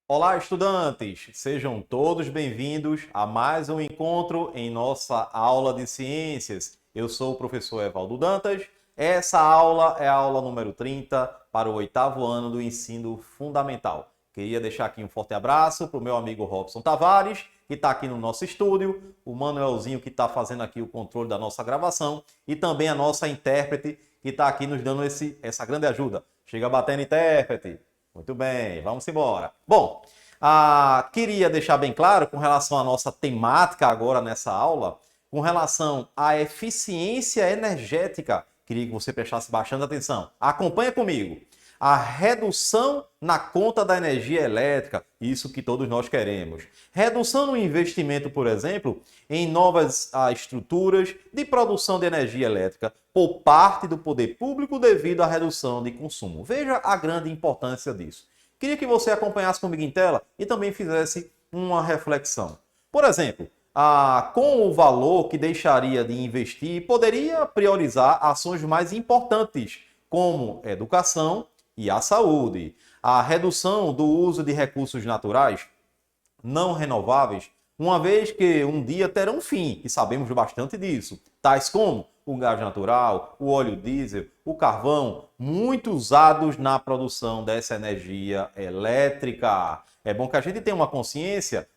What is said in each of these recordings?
Olá, estudantes! Sejam todos bem-vindos a mais um encontro em nossa aula de ciências. Eu sou o professor Evaldo Dantas. Essa aula é a aula número 30 para o oitavo ano do ensino fundamental. Queria deixar aqui um forte abraço para o meu amigo Robson Tavares, que está aqui no nosso estúdio, o Manuelzinho, que está fazendo aqui o controle da nossa gravação, e também a nossa intérprete, que está aqui nos dando essa grande ajuda. Chega batendo, intérprete! Muito bem, vamos embora. Bom, queria deixar bem claro com relação à nossa temática agora nessa aula, com relação à eficiência energética, queria que você prestasse bastante atenção. Acompanha comigo. A redução na conta da energia elétrica, isso que todos nós queremos. Redução no investimento, por exemplo, em novas estruturas de produção de energia elétrica por parte do poder público devido à redução de consumo. Veja a grande importância disso. Queria que você acompanhasse comigo em tela e também fizesse uma reflexão. Por exemplo, com o valor que deixaria de investir, poderia priorizar ações mais importantes, como educação e a saúde. A redução do uso de recursos naturais não renováveis, uma vez que um dia terão fim, e sabemos bastante disso, tais como o gás natural, o óleo diesel, o carvão, muito usados na produção dessa energia elétrica. É bom que a gente tenha uma consciência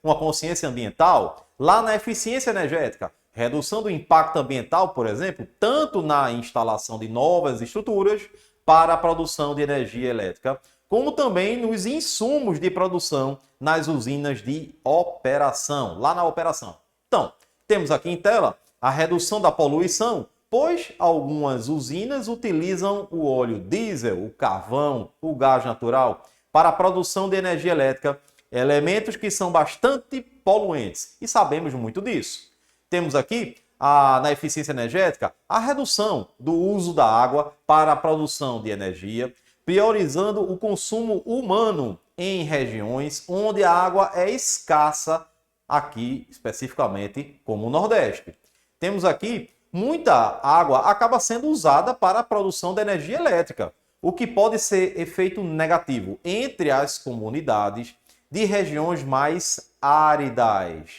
ambiental lá na eficiência energética, redução do impacto ambiental, por exemplo, tanto na instalação de novas estruturas para a produção de energia elétrica, como também nos insumos de produção nas usinas de operação, lá na operação. Então, temos aqui em tela a redução da poluição, pois algumas usinas utilizam o óleo diesel, o carvão, o gás natural para a produção de energia elétrica, elementos que são bastante poluentes, e sabemos muito disso. Temos aqui na eficiência energética, a redução do uso da água para a produção de energia, priorizando o consumo humano em regiões onde a água é escassa, aqui especificamente como o Nordeste. Temos aqui muita água acaba sendo usada para a produção de energia elétrica, o que pode ser efeito negativo entre as comunidades de regiões mais áridas.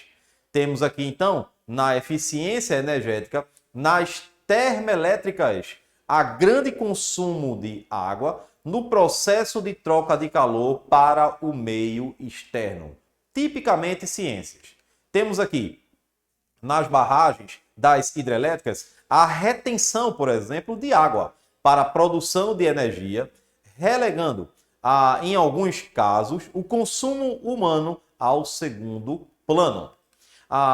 Temos aqui então na eficiência energética, nas termoelétricas, a grande consumo de água no processo de troca de calor para o meio externo. Tipicamente ciências. Temos aqui, nas barragens das hidrelétricas, a retenção, por exemplo, de água para a produção de energia, relegando, em alguns casos, o consumo humano ao segundo plano.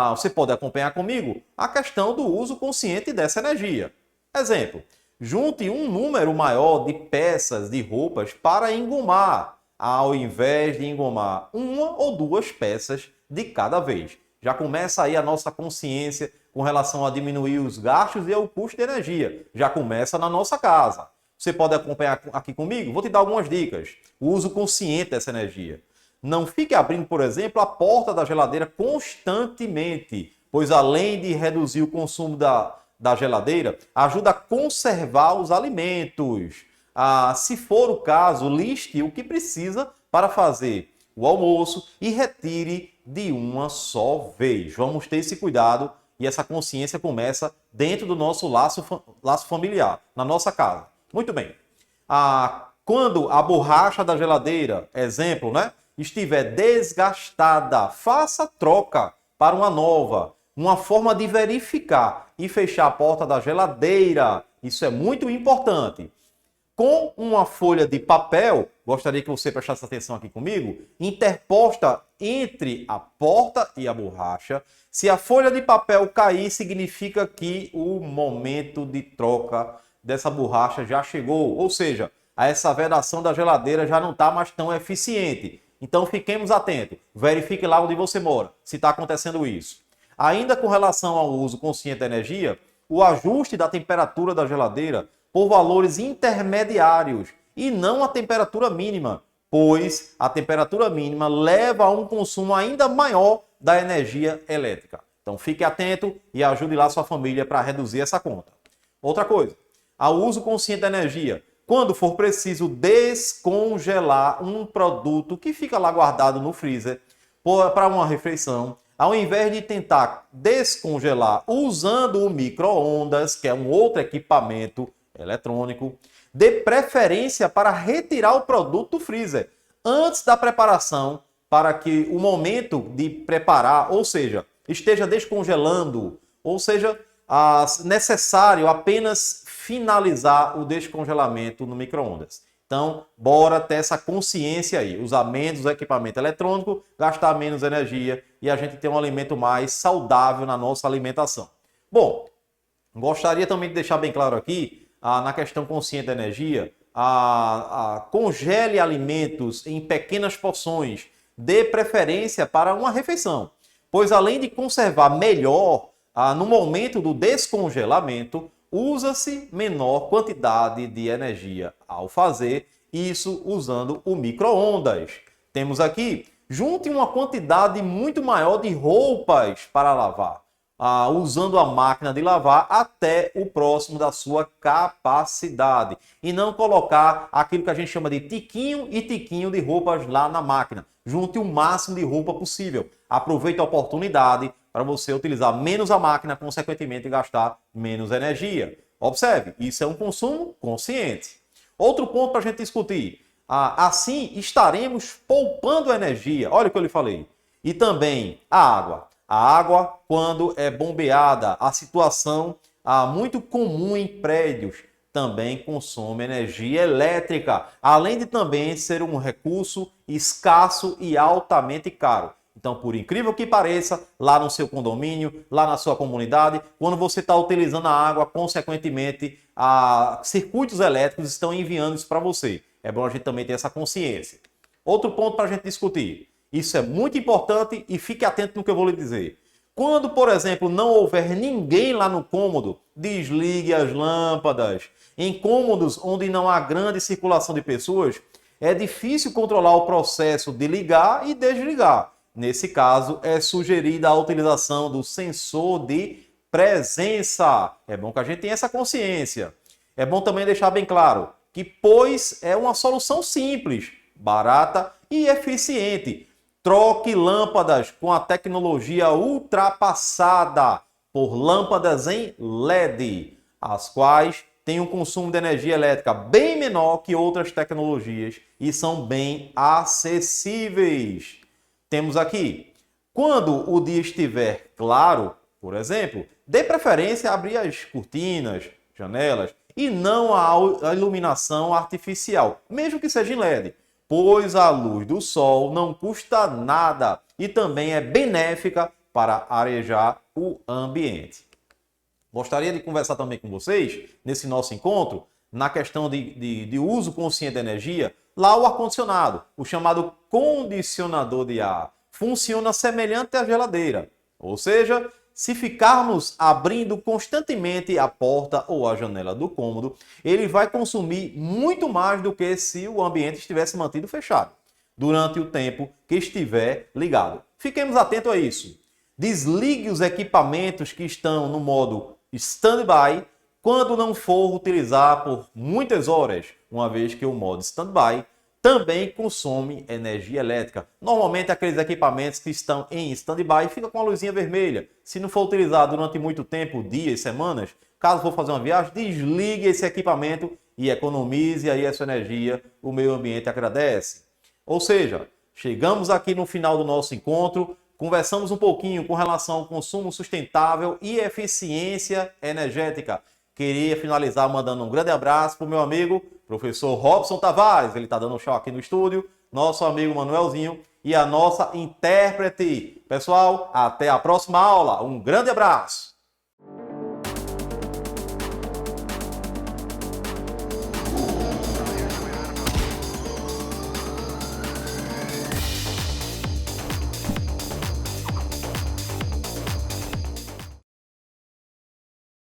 Você pode acompanhar comigo a questão do uso consciente dessa energia. Exemplo, junte um número maior de peças de roupas para engomar, ao invés de engomar uma ou duas peças de cada vez. Já começa aí a nossa consciência com relação a diminuir os gastos e o custo de energia. Já começa na nossa casa. Você pode acompanhar aqui comigo? Vou te dar algumas dicas. O uso consciente dessa energia. Não fique abrindo, por exemplo, a porta da geladeira constantemente, pois além de reduzir o consumo da geladeira, ajuda a conservar os alimentos. Se for o caso, liste o que precisa para fazer o almoço e retire de uma só vez. Vamos ter esse cuidado e essa consciência começa dentro do nosso laço familiar, na nossa casa. Muito bem. Quando a borracha da geladeira, exemplo, né, estiver desgastada, faça troca para uma nova. Uma forma de verificar e fechar a porta da geladeira. Isso é muito importante. Com uma folha de papel, gostaria que você prestasse atenção aqui comigo, interposta entre a porta e a borracha. Se a folha de papel cair, significa que o momento de troca dessa borracha já chegou. Ou seja, essa vedação da geladeira já não está mais tão eficiente. Então fiquemos atentos. Verifique lá onde você mora, se está acontecendo isso. Ainda com relação ao uso consciente da energia, o ajuste da temperatura da geladeira por valores intermediários e não a temperatura mínima, pois a temperatura mínima leva a um consumo ainda maior da energia elétrica. Então fique atento e ajude lá sua família para reduzir essa conta. Outra coisa, ao uso consciente da energia, quando for preciso descongelar um produto que fica lá guardado no freezer para uma refeição, ao invés de tentar descongelar usando o micro-ondas, que é um outro equipamento eletrônico, dê preferência para retirar o produto do freezer antes da preparação, para que o momento de preparar, ou seja, esteja descongelando, ou seja, necessário apenas finalizar o descongelamento no micro-ondas. Então, bora ter essa consciência aí, usar menos o equipamento eletrônico, gastar menos energia e a gente ter um alimento mais saudável na nossa alimentação. Bom, gostaria também de deixar bem claro aqui, na questão consciente da energia, congele alimentos em pequenas porções, dê preferência para uma refeição, pois além de conservar melhor no momento do descongelamento, usa-se menor quantidade de energia ao fazer isso usando o micro-ondas. Temos aqui, junte uma quantidade muito maior de roupas para lavar, usando a máquina de lavar até o próximo da sua capacidade. E não colocar aquilo que a gente chama de tiquinho e tiquinho de roupas lá na máquina. Junte o máximo de roupa possível. Aproveite a oportunidade para você utilizar menos a máquina, consequentemente gastar menos energia. Observe, isso é um consumo consciente. Outro ponto para a gente discutir. Assim estaremos poupando energia. Olha o que eu lhe falei. E também a água. A água, quando é bombeada, a situação muito comum em prédios, também consome energia elétrica, além de também ser um recurso escasso e altamente caro. Então, por incrível que pareça, lá no seu condomínio, lá na sua comunidade, quando você está utilizando a água, consequentemente, circuitos elétricos estão enviando isso para você. É bom a gente também ter essa consciência. Outro ponto para a gente discutir. Isso é muito importante e fique atento no que eu vou lhe dizer. Quando, por exemplo, não houver ninguém lá no cômodo, desligue as lâmpadas. Em cômodos onde não há grande circulação de pessoas, é difícil controlar o processo de ligar e desligar. Nesse caso, é sugerida a utilização do sensor de presença. É bom que a gente tenha essa consciência. É bom também deixar bem claro que, pois, é uma solução simples, barata e eficiente. Troque lâmpadas com a tecnologia ultrapassada por lâmpadas em LED, as quais têm um consumo de energia elétrica bem menor que outras tecnologias e são bem acessíveis. Temos aqui, quando o dia estiver claro, por exemplo, dê preferência a abrir as cortinas, janelas e não a iluminação artificial, mesmo que seja em LED. Pois a luz do sol não custa nada e também é benéfica para arejar o ambiente. Gostaria de conversar também com vocês, nesse nosso encontro, na questão de uso consciente da energia, lá o ar-condicionado, o chamado condicionador de ar, funciona semelhante à geladeira, ou seja, se ficarmos abrindo constantemente a porta ou a janela do cômodo, ele vai consumir muito mais do que se o ambiente estivesse mantido fechado durante o tempo que estiver ligado. Fiquemos atentos a isso. Desligue os equipamentos que estão no modo standby quando não for utilizar por muitas horas, uma vez que o modo standby também consome energia elétrica. Normalmente aqueles equipamentos que estão em stand-by ficam com a luzinha vermelha. Se não for utilizado durante muito tempo, dias, semanas, caso for fazer uma viagem, desligue esse equipamento e economize aí essa energia. O meio ambiente agradece. Ou seja, chegamos aqui no final do nosso encontro, conversamos um pouquinho com relação ao consumo sustentável e eficiência energética. Queria finalizar mandando um grande abraço para o meu amigo, professor Robson Tavares. Ele está dando um show aqui no estúdio. Nosso amigo Manuelzinho e a nossa intérprete. Pessoal, até a próxima aula. Um grande abraço.